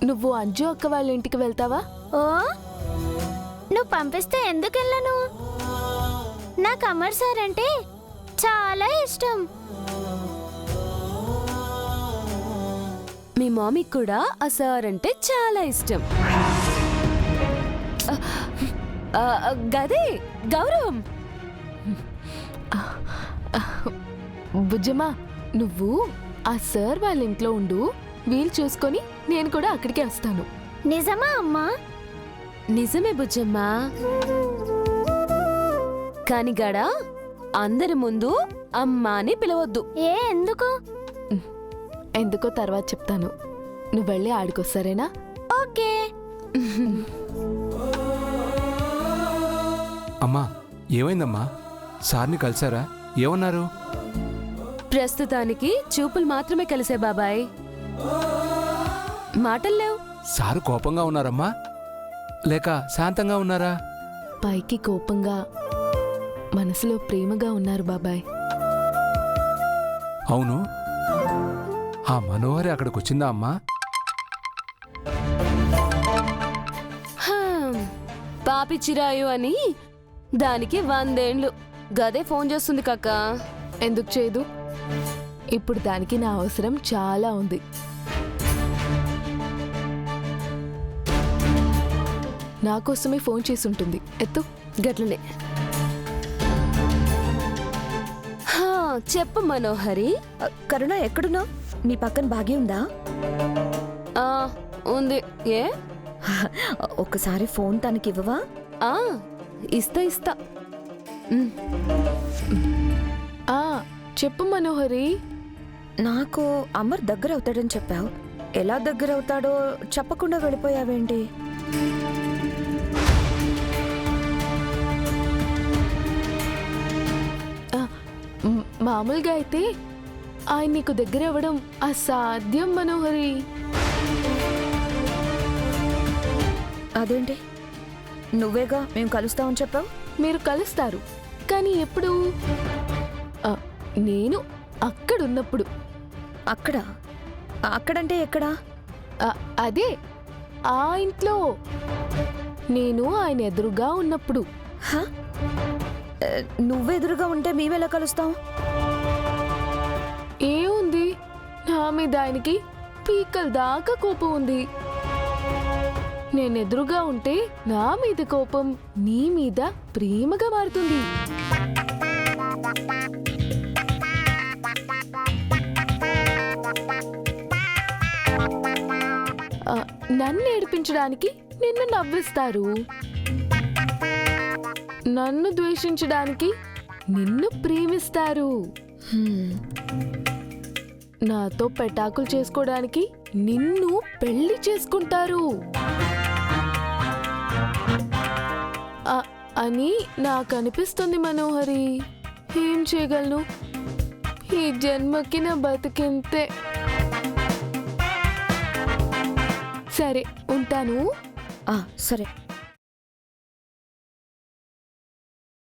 నువ్వు అంజు అక్క వాళ్ళ ఇంటికి వెళ్తావా? ఓ, నువ్వు పంపిస్తే ఎందుకు వెళ్ళను? నాకు అమర్ సార్ అంటే చాలా ఇష్టం. మీ మామీకి కూడా ఆ సార్ అంటే చాలా ఇష్టం. గదే గౌరవం. బుజ్జమ్మా, నువ్వు ఆ సార్ వాళ్ళ ఇంట్లో ఉండు. వీలు చూసుకొని నేను కూడా అక్కడికే వస్తాను. నిజమా అమ్మా? నిజమే బుజ్జమ్మా. కాని గడా అందరి ముందు అమ్మా అని పిలవద్దు. ఏ, ఎందుకు? ఎందుకో తర్వాత చెప్తాను. నువ్వు వెళ్ళి ఆడుకొస్తారేనా? ఓకే. అమ్మా, ఏమైందమ్మా? సార్ని కలిసారా? ఏమన్నారు? ప్రస్తుతానికి చూపులు మాత్రమే కలిసే బాబాయ్, మాటలు లేవు. సారు కోపంగా ఉన్నారమ్మా లేక శాంతంగా ఉన్నారా? పైకి కోపంగా, మనసులో ప్రేమగా ఉన్నారు బాబాయ్. అవును, ఆ మనోహరి అక్కడికి వచ్చిందా అమ్మా? పాపి చిరాయు అని దానికి 100 ఏండ్లు. గదే ఫోన్ చేస్తుంది కాక. ఎందుకు చేయదు? ఇప్పుడు దానికి నా అవసరం చాలా ఉంది. నా కోసమే ఫోన్ చేసి ఉంటుంది. ఎత్తు. గట్లనే. చెప్పు మనోహరి. కరుణ, ఎక్కడున్నావు? నీ పక్కన బాగి ఉందా? ఉంది. ఏ? ఒక్కసారి ఫోన్ తనకి ఇవ్వవా? ఇస్తా. చెప్పు మనోహరి. నాకు అమర్ దగ్గర అవుతాడని చెప్పావు. ఎలా దగ్గర అవుతాడో చెప్పకుండా వెళ్ళిపోయావేంటి? మామూలుగా అయితే ఆయన నీకు దగ్గర అవ్వడం అసాధ్యం మనోహరి. అదేంటి? నువ్వేగా మేము కలుస్తామని చెప్పావు. మీరు కలుస్తారు, కానీ ఎప్పుడు? నేను అక్కడున్నప్పుడు. అక్కడంటే ఎక్కడా? అదే ఆ ఇంట్లో, నేను ఆయన ఎదురుగా ఉన్నప్పుడు. నువ్వెదురుగా ఉంటే మేమెలా కలుస్తాం? ఏముంది, నా మీద ఆయనకి పీకల దాకా కోపం ఉంది. నేనెదురుగా ఉంటే నా మీద కోపం నీ మీద ప్రేమగా మారుతుంది. నన్ను ఏడిపించడానికి నిన్ను నవ్విస్తారు, నన్ను ద్వేషించడానికి నిన్ను ప్రేమిస్తారు, నాతో పెటాకులు చేసుకోవడానికి నిన్ను పెళ్లి చేసుకుంటారు అని నాకు అనిపిస్తుంది మనోహరి. ఏం చేయగలను? ఈ జన్మకి నా బతికింతే. సరే, ఉంటాను. సరే.